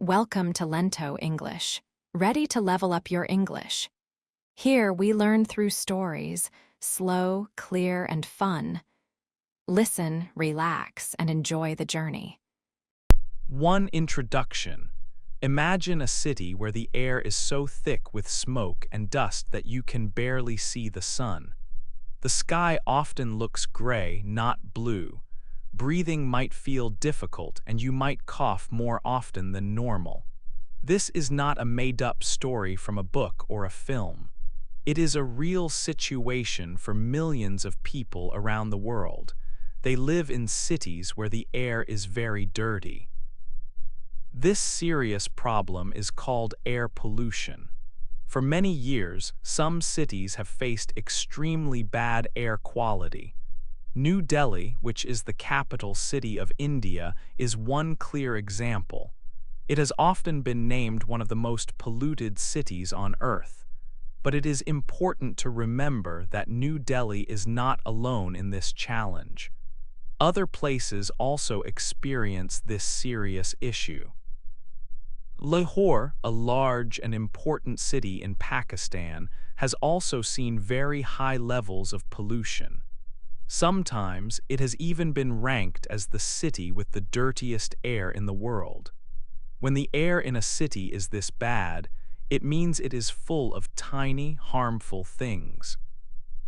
Welcome to Lento English. Ready to level up your English? Here we learn through stories, slow, clear, and fun. Listen, relax, and enjoy the journey. One introduction. Imagine a city where the air is so thick with smoke and dust that you can barely see the sun. The sky often looks gray, not blue. Breathing might feel difficult and you might cough more often than normal. This is not a made-up story from a book or a film. It is a real situation for millions of people around the world. They live in cities where the air is very dirty. This serious problem is called air pollution. For many years, some cities have faced extremely bad air quality. New Delhi, which is the capital city of India, is one clear example. It has often been named one of the most polluted cities on Earth. But it is important to remember that New Delhi is not alone in this challenge. Other places also experience this serious issue. Lahore, a large and important city in Pakistan, has also seen very high levels of pollution. Sometimes it has even been ranked as the city with the dirtiest air in the world. When the air in a city is this bad, it means it is full of tiny, harmful things.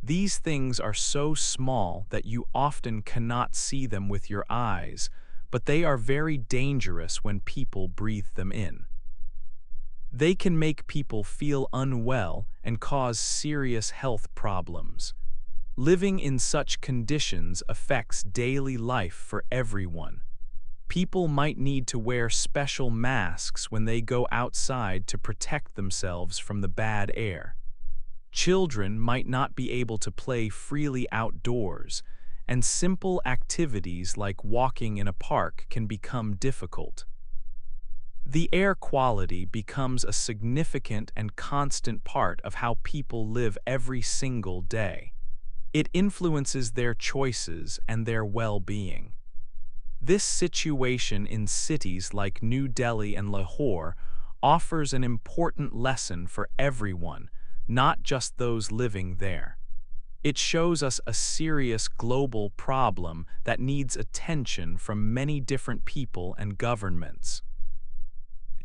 These things are so small that you often cannot see them with your eyes, but they are very dangerous when people breathe them in. They can make people feel unwell and cause serious health problems. Living in such conditions affects daily life for everyone. People might need to wear special masks when they go outside to protect themselves from the bad air. Children might not be able to play freely outdoors, and simple activities like walking in a park can become difficult. The air quality becomes a significant and constant part of how people live every single day. It influences their choices and their well-being. This situation in cities like New Delhi and Lahore offers an important lesson for everyone, not just those living there. It shows us a serious global problem that needs attention from many different people and governments.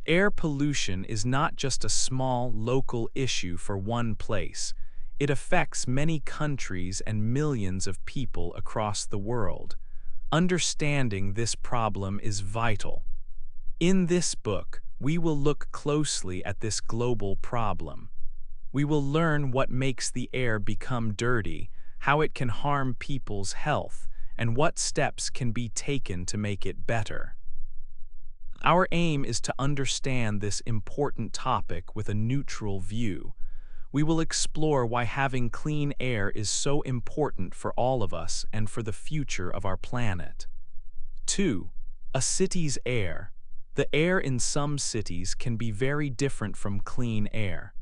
Air pollution is not just a small local issue for one place. It affects many countries and millions of people across the world. Understanding this problem is vital. In this book, we will look closely at this global problem. We will learn what makes the air become dirty, how it can harm people's health, and what steps can be taken to make it better. Our aim is to understand this important topic with a neutral view. We will explore why having clean air is so important for all of us and for the future of our planet. 2. A city's air. The air in some cities can be very different from clean air.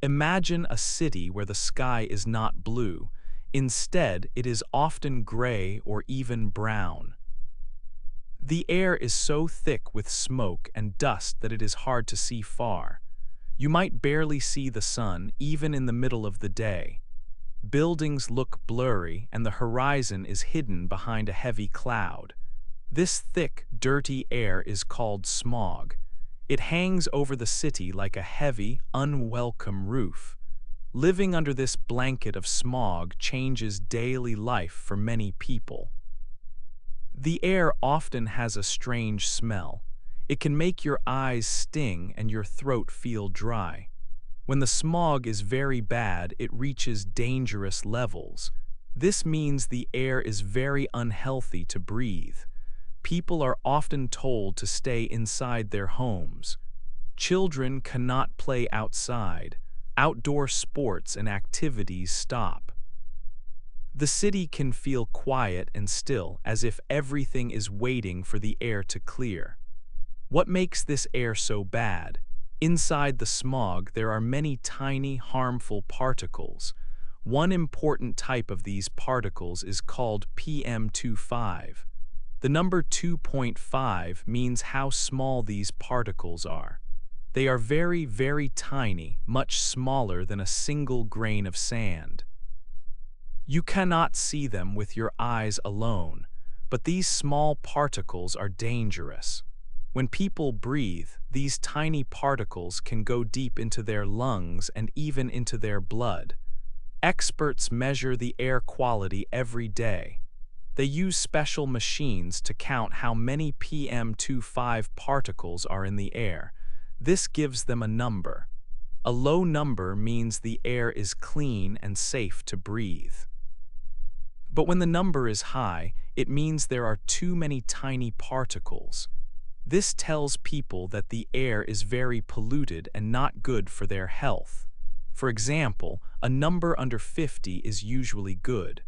Imagine a city where the sky is not blue. Instead, it is often gray or even brown. The air is so thick with smoke and dust that it is hard to see far. You might barely see the sun, even in the middle of the day. Buildings look blurry, and the horizon is hidden behind a heavy cloud. This thick, dirty air is called smog. It hangs over the city like a heavy, unwelcome roof. Living under this blanket of smog changes daily life for many people. The air often has a strange smell. It can make your eyes sting and your throat feel dry. When the smog is very bad, it reaches dangerous levels. This means the air is very unhealthy to breathe. People are often told to stay inside their homes. Children cannot play outside. Outdoor sports and activities stop. The city can feel quiet and still, as if everything is waiting for the air to clear. What makes this air so bad? Inside the smog, there are many tiny, harmful particles. One important type of these particles is called PM25. The number 2.5 means how small these particles are. They are very, very tiny, much smaller than a single grain of sand. You cannot see them with your eyes alone, but these small particles are dangerous. When people breathe, these tiny particles can go deep into their lungs and even into their blood. Experts measure the air quality every day. They use special machines to count how many PM2.5 particles are in the air. This gives them a number. A low number means the air is clean and safe to breathe. But when the number is high, it means there are too many tiny particles. This tells people that the air is very polluted and not good for their health. For example, a number under 50 is usually good.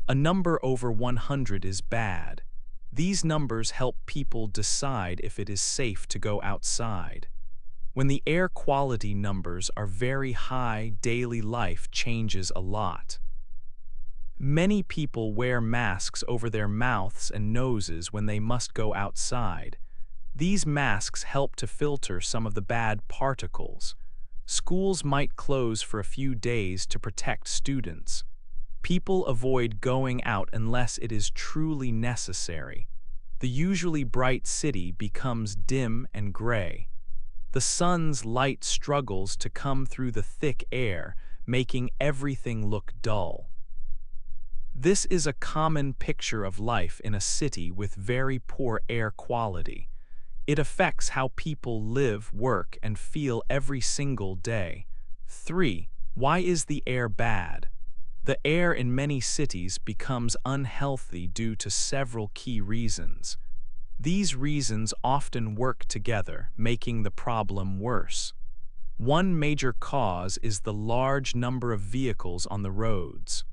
A number over 100 is bad. These numbers help people decide if it is safe to go outside. When the air quality numbers are very high, daily life changes a lot. Many people wear masks over their mouths and noses when they must go outside. These masks help to filter some of the bad particles. Schools might close for a few days to protect students. People avoid going out unless it is truly necessary. The usually bright city becomes dim and gray. The sun's light struggles to come through the thick air, making everything look dull. This is a common picture of life in a city with very poor air quality. It affects how people live, work, and feel every single day. 3. Why is the air bad? The air in many cities becomes unhealthy due to several key reasons. These reasons often work together, making the problem worse. One major cause is the large number of vehicles on the roads.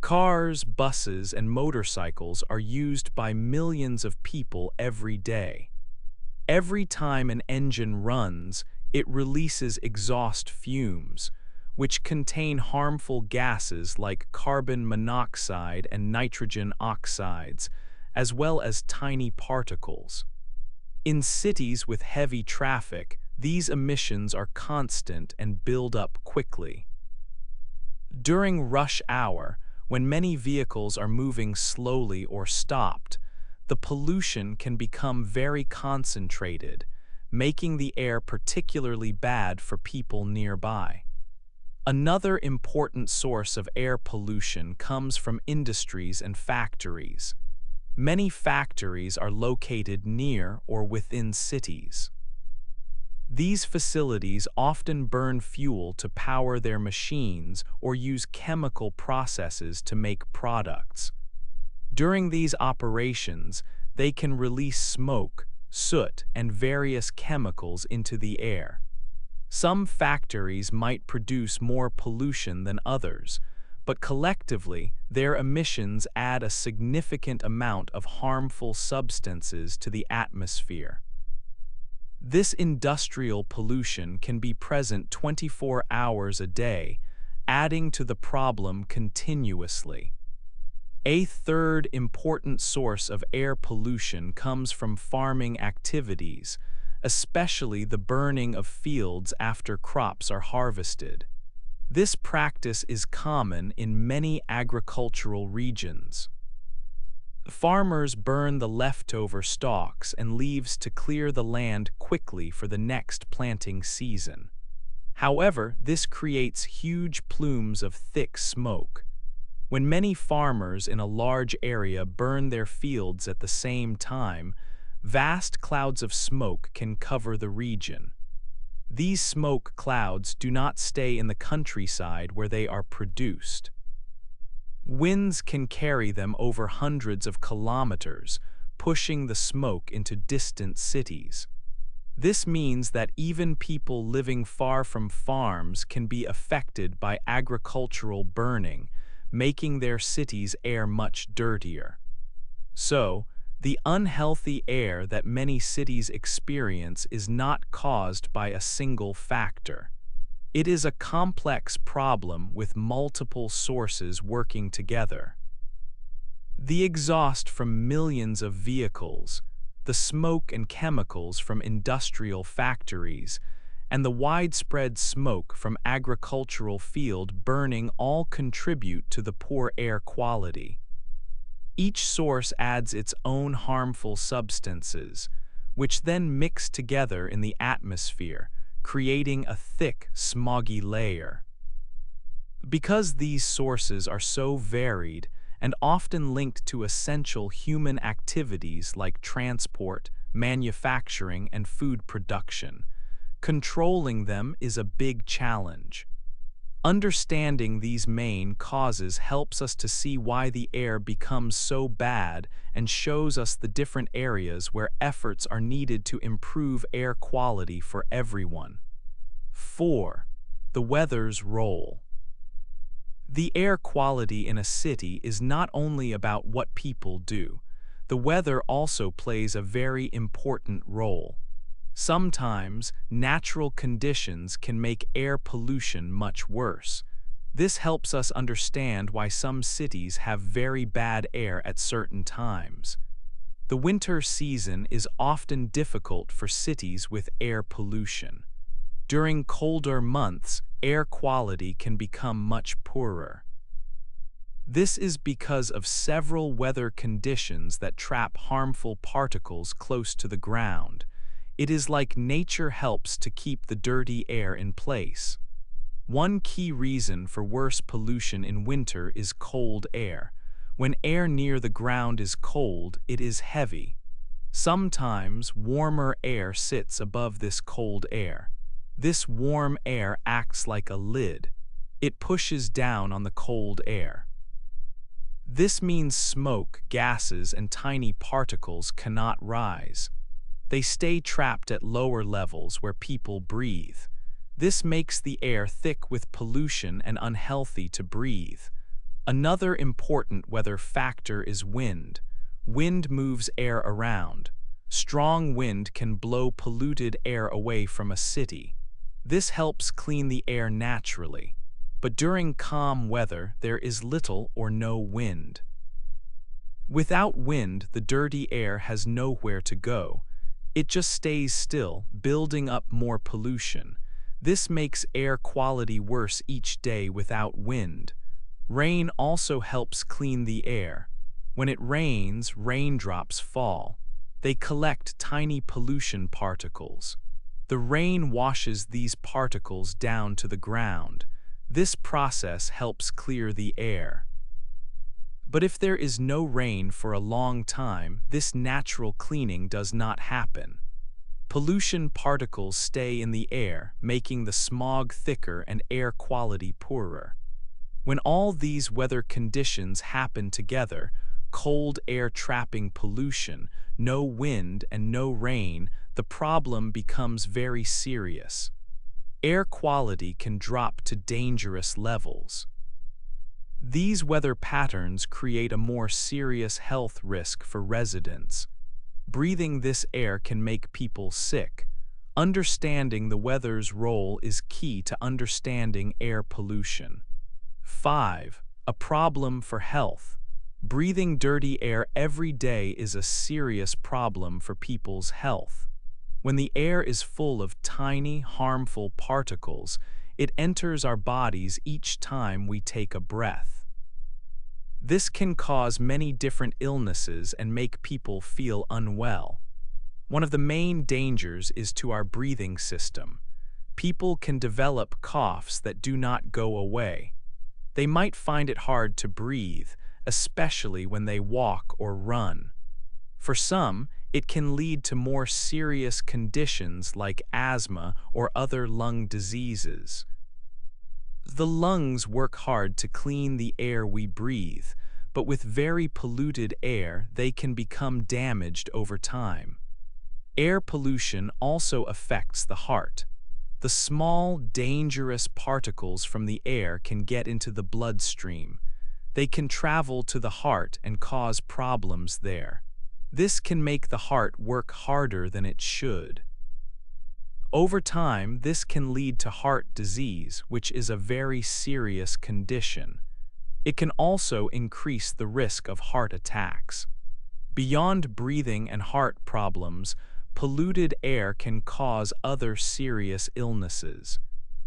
Cars, buses, and motorcycles are used by millions of people every day. Every time an engine runs, it releases exhaust fumes, which contain harmful gases like carbon monoxide and nitrogen oxides, as well as tiny particles. In cities with heavy traffic, these emissions are constant and build up quickly. During rush hour, when many vehicles are moving slowly or stopped, the pollution can become very concentrated, making the air particularly bad for people nearby. Another important source of air pollution comes from industries and factories. Many factories are located near or within cities. These facilities often burn fuel to power their machines or use chemical processes to make products. During these operations, they can release smoke, soot, and various chemicals into the air. Some factories might produce more pollution than others, but collectively, their emissions add a significant amount of harmful substances to the atmosphere. This industrial pollution can be present 24 hours a day, adding to the problem continuously. A third important source of air pollution comes from farming activities, especially the burning of fields after crops are harvested. This practice is common in many agricultural regions. Farmers burn the leftover stalks and leaves to clear the land quickly for the next planting season. However, this creates huge plumes of thick smoke. When many farmers in a large area burn their fields at the same time, vast clouds of smoke can cover the region. These smoke clouds do not stay in the countryside where they are produced. Winds can carry them over hundreds of kilometers, pushing the smoke into distant cities. This means that even people living far from farms can be affected by agricultural burning, making their cities' air much dirtier. So, the unhealthy air that many cities experience is not caused by a single factor. It is a complex problem with multiple sources working together. The exhaust from millions of vehicles, the smoke and chemicals from industrial factories, and the widespread smoke from agricultural field burning all contribute to the poor air quality. Each source adds its own harmful substances, which then mix together in the atmosphere, creating a thick, smoggy layer. Because these sources are so varied and often linked to essential human activities like transport, manufacturing, and food production, controlling them is a big challenge. Understanding these main causes helps us to see why the air becomes so bad and shows us the different areas where efforts are needed to improve air quality for everyone. 4. The weather's role. The air quality in a city is not only about what people do. The weather also plays a very important role. Sometimes, natural conditions can make air pollution much worse. This helps us understand why some cities have very bad air at certain times. The winter season is often difficult for cities with air pollution. During colder months, air quality can become much poorer. This is because of several weather conditions that trap harmful particles close to the ground. It is like nature helps to keep the dirty air in place. One key reason for worse pollution in winter is cold air. When air near the ground is cold, it is heavy. Sometimes warmer air sits above this cold air. This warm air acts like a lid. It pushes down on the cold air. This means smoke, gases, and tiny particles cannot rise. They stay trapped at lower levels where people breathe. This makes the air thick with pollution and unhealthy to breathe. Another important weather factor is wind. Wind moves air around. Strong wind can blow polluted air away from a city. This helps clean the air naturally. But during calm weather, there is little or no wind. Without wind, the dirty air has nowhere to go. It just stays still, building up more pollution. This makes air quality worse each day without wind. Rain also helps clean the air. When it rains, raindrops fall. They collect tiny pollution particles. The rain washes these particles down to the ground. This process helps clear the air. But if there is no rain for a long time, this natural cleaning does not happen. Pollution particles stay in the air, making the smog thicker and air quality poorer. When all these weather conditions happen together, cold air trapping pollution, no wind, and no rain, the problem becomes very serious. Air quality can drop to dangerous levels. These weather patterns create a more serious health risk for residents. Breathing this air can make people sick. Understanding the weather's role is key to understanding air pollution. 5. A problem for health. Breathing dirty air every day is a serious problem for people's health. When the air is full of tiny, harmful particles, it enters our bodies each time we take a breath. This can cause many different illnesses and make people feel unwell. One of the main dangers is to our breathing system. People can develop coughs that do not go away. They might find it hard to breathe, especially when they walk or run. For some, it can lead to more serious conditions like asthma or other lung diseases. The lungs work hard to clean the air we breathe, but with very polluted air, they can become damaged over time. Air pollution also affects the heart. The small, dangerous particles from the air can get into the bloodstream. They can travel to the heart and cause problems there. This can make the heart work harder than it should. Over time, this can lead to heart disease, which is a very serious condition. It can also increase the risk of heart attacks. Beyond breathing and heart problems, polluted air can cause other serious illnesses.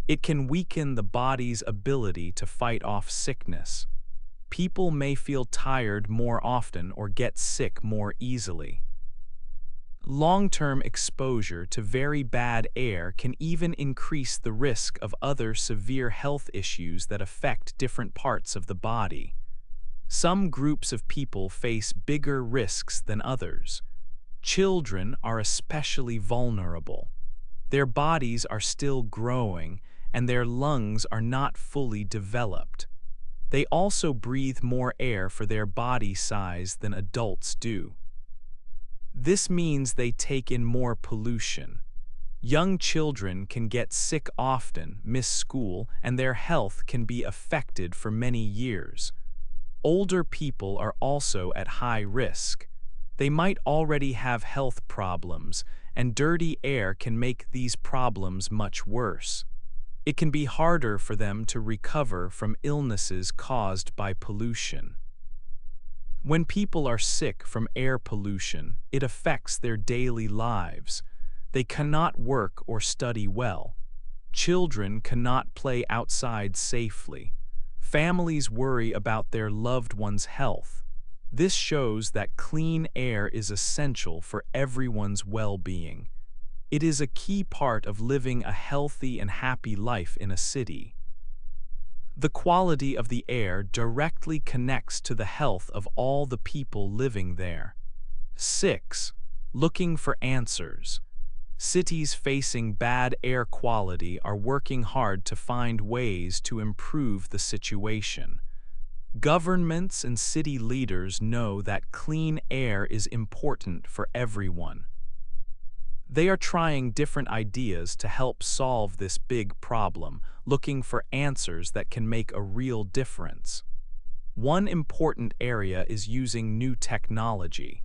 It can weaken the body's ability to fight off sickness. People may feel tired more often or get sick more easily. Long-term exposure to very bad air can even increase the risk of other severe health issues that affect different parts of the body. Some groups of people face bigger risks than others. Children are especially vulnerable. Their bodies are still growing, and their lungs are not fully developed. They also breathe more air for their body size than adults do. This means they take in more pollution. Young children can get sick often, miss school, and their health can be affected for many years. Older people are also at high risk. They might already have health problems, and dirty air can make these problems much worse. It can be harder for them to recover from illnesses caused by pollution. When people are sick from air pollution, it affects their daily lives. They cannot work or study well. Children cannot play outside safely. Families worry about their loved ones' health. This shows that clean air is essential for everyone's well-being. It is a key part of living a healthy and happy life in a city. The quality of the air directly connects to the health of all the people living there. 6. Looking for answers. Cities facing bad air quality are working hard to find ways to improve the situation. Governments and city leaders know that clean air is important for everyone. They are trying different ideas to help solve this big problem, looking for answers that can make a real difference. One important area is using new technology.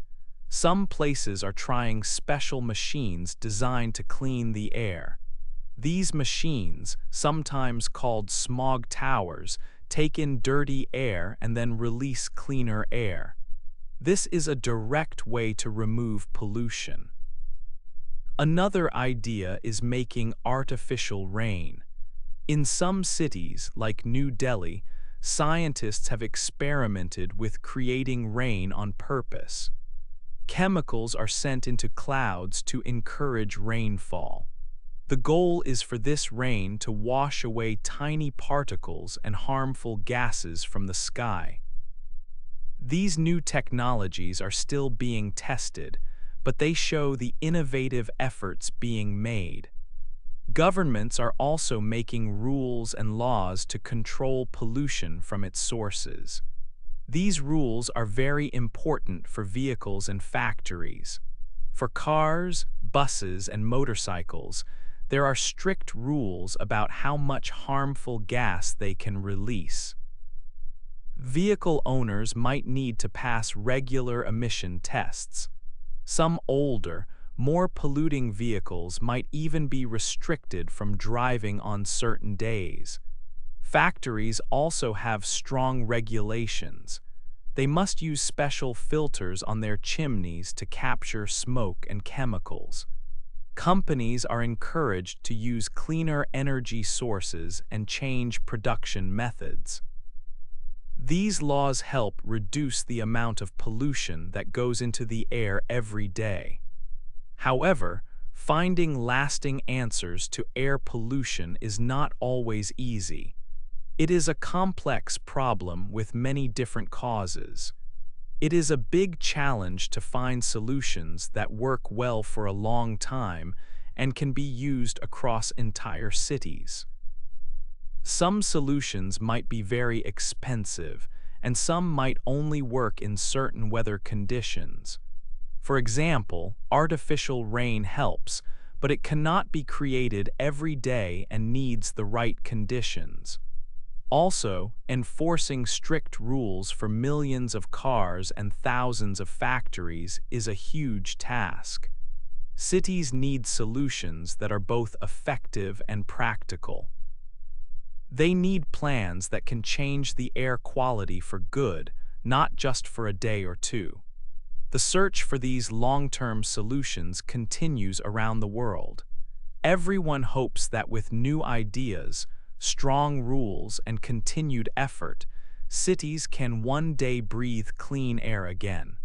Some places are trying special machines designed to clean the air. These machines, sometimes called smog towers, take in dirty air and then release cleaner air. This is a direct way to remove pollution. Another idea is making artificial rain. In some cities, like New Delhi, scientists have experimented with creating rain on purpose. Chemicals are sent into clouds to encourage rainfall. The goal is for this rain to wash away tiny particles and harmful gases from the sky. These new technologies are still being tested, but they show the innovative efforts being made. Governments are also making rules and laws to control pollution from its sources. These rules are very important for vehicles and factories. For cars, buses, and motorcycles, there are strict rules about how much harmful gas they can release. Vehicle owners might need to pass regular emission tests. Some older, more polluting vehicles might even be restricted from driving on certain days. Factories also have strong regulations. They must use special filters on their chimneys to capture smoke and chemicals. Companies are encouraged to use cleaner energy sources and change production methods. These laws help reduce the amount of pollution that goes into the air every day. However, finding lasting answers to air pollution is not always easy. It is a complex problem with many different causes. It is a big challenge to find solutions that work well for a long time and can be used across entire cities. Some solutions might be very expensive, and some might only work in certain weather conditions. For example, artificial rain helps, but it cannot be created every day and needs the right conditions. Also, enforcing strict rules for millions of cars and thousands of factories is a huge task. Cities need solutions that are both effective and practical. They need plans that can change the air quality for good, not just for a day or two. The search for these long-term solutions continues around the world. Everyone hopes that with new ideas, strong rules, and continued effort, cities can one day breathe clean air again.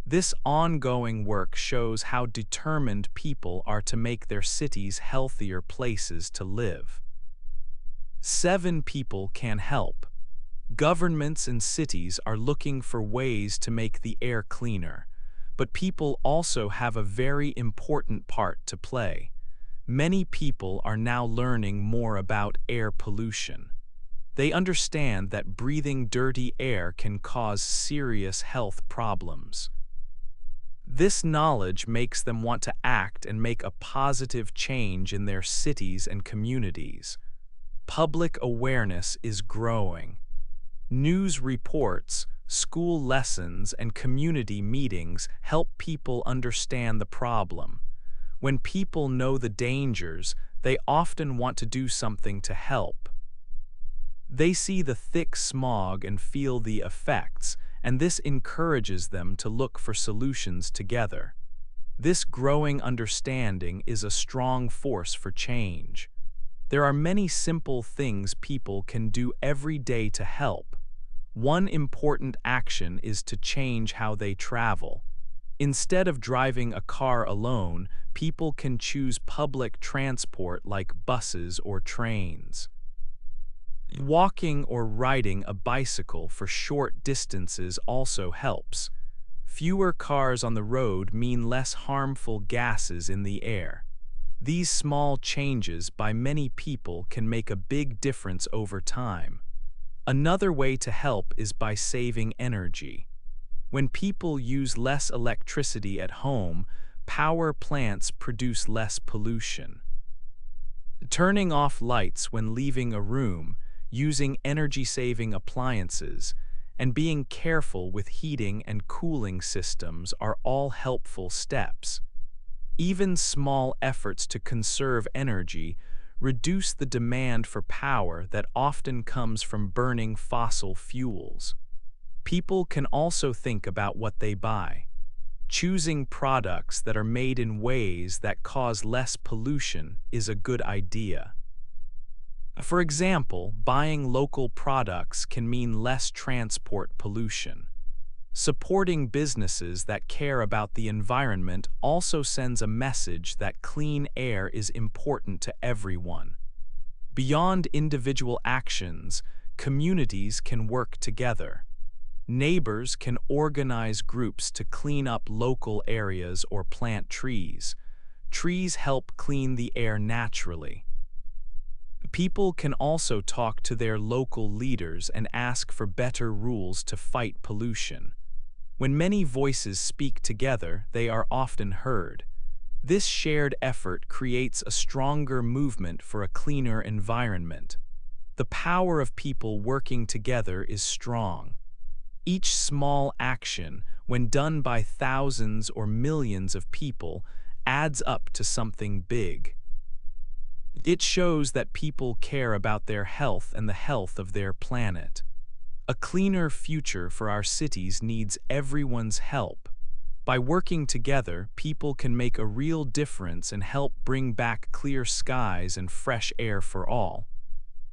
This ongoing work shows how determined people are to make their cities healthier places to live. 7 people can help. Governments and cities are looking for ways to make the air cleaner, but people also have a very important part to play. Many people are now learning more about air pollution. They understand that breathing dirty air can cause serious health problems. This knowledge makes them want to act and make a positive change in their cities and communities. Public awareness is growing. News reports, school lessons, and community meetings help people understand the problem. When people know the dangers, they often want to do something to help. They see the thick smog and feel the effects, and this encourages them to look for solutions together. This growing understanding is a strong force for change. There are many simple things people can do every day to help. One important action is to change how they travel. Instead of driving a car alone, people can choose public transport like buses or trains. Walking or riding a bicycle for short distances also helps. Fewer cars on the road mean less harmful gases in the air. These small changes by many people can make a big difference over time. Another way to help is by saving energy. When people use less electricity at home, power plants produce less pollution. Turning off lights when leaving a room, using energy-saving appliances, and being careful with heating and cooling systems are all helpful steps. Even small efforts to conserve energy reduce the demand for power that often comes from burning fossil fuels. People can also think about what they buy. Choosing products that are made in ways that cause less pollution is a good idea. For example, buying local products can mean less transport pollution. Supporting businesses that care about the environment also sends a message that clean air is important to everyone. Beyond individual actions, communities can work together. Neighbors can organize groups to clean up local areas or plant trees. Trees help clean the air naturally. People can also talk to their local leaders and ask for better rules to fight pollution. When many voices speak together, they are often heard. This shared effort creates a stronger movement for a cleaner environment. The power of people working together is strong. Each small action, when done by thousands or millions of people, adds up to something big. It shows that people care about their health and the health of their planet. A cleaner future for our cities needs everyone's help. By working together, people can make a real difference and help bring back clear skies and fresh air for all.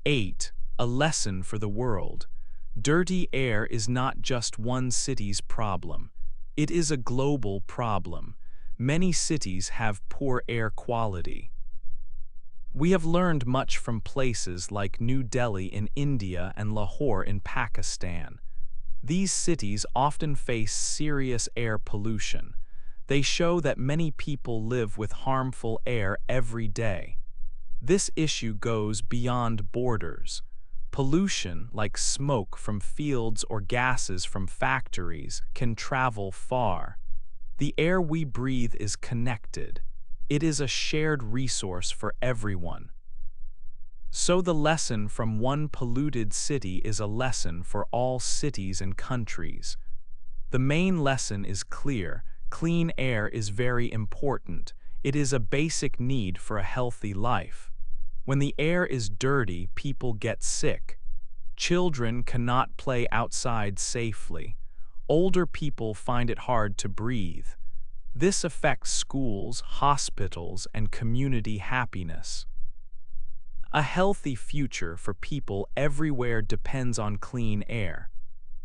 8. A lesson for the world. Dirty air is not just one city's problem. It is a global problem. Many cities have poor air quality. We have learned much from places like New Delhi in India and Lahore in Pakistan. These cities often face serious air pollution. They show that many people live with harmful air every day. This issue goes beyond borders. Pollution, like smoke from fields or gases from factories, can travel far. The air we breathe is connected. It is a shared resource for everyone. So the lesson from one polluted city is a lesson for all cities and countries. The main lesson is clear: clean air is very important. It is a basic need for a healthy life. When the air is dirty, people get sick. Children cannot play outside safely. Older people find it hard to breathe. This affects schools, hospitals, and community happiness. A healthy future for people everywhere depends on clean air.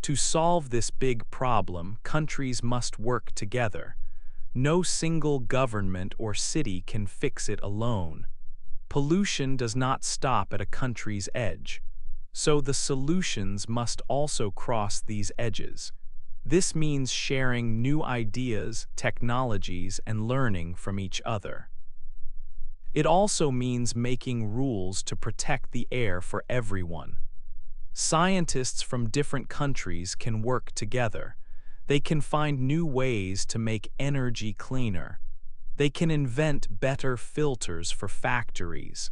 To solve this big problem, countries must work together. No single government or city can fix it alone. Pollution does not stop at a country's edge, so the solutions must also cross these edges. This means sharing new ideas, technologies, and learning from each other. It also means making rules to protect the air for everyone. Scientists from different countries can work together. They can find new ways to make energy cleaner. They can invent better filters for factories.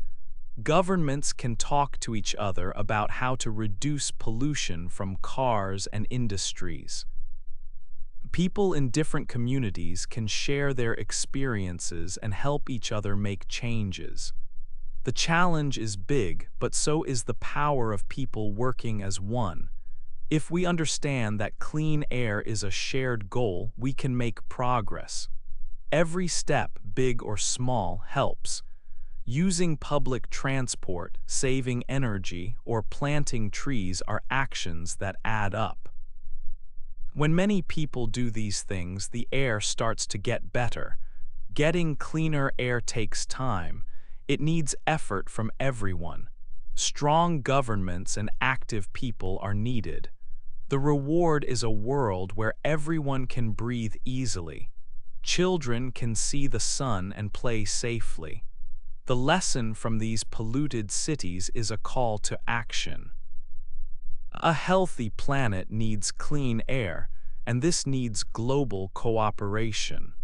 Governments can talk to each other about how to reduce pollution from cars and industries. People in different communities can share their experiences and help each other make changes. The challenge is big, but so is the power of people working as one. If we understand that clean air is a shared goal, we can make progress. Every step, big or small, helps. Using public transport, saving energy, or planting trees are actions that add up. When many people do these things, the air starts to get better. Getting cleaner air takes time. It needs effort from everyone. Strong governments and active people are needed. The reward is a world where everyone can breathe easily. Children can see the sun and play safely. The lesson from these polluted cities is a call to action. A healthy planet needs clean air, and this needs global cooperation.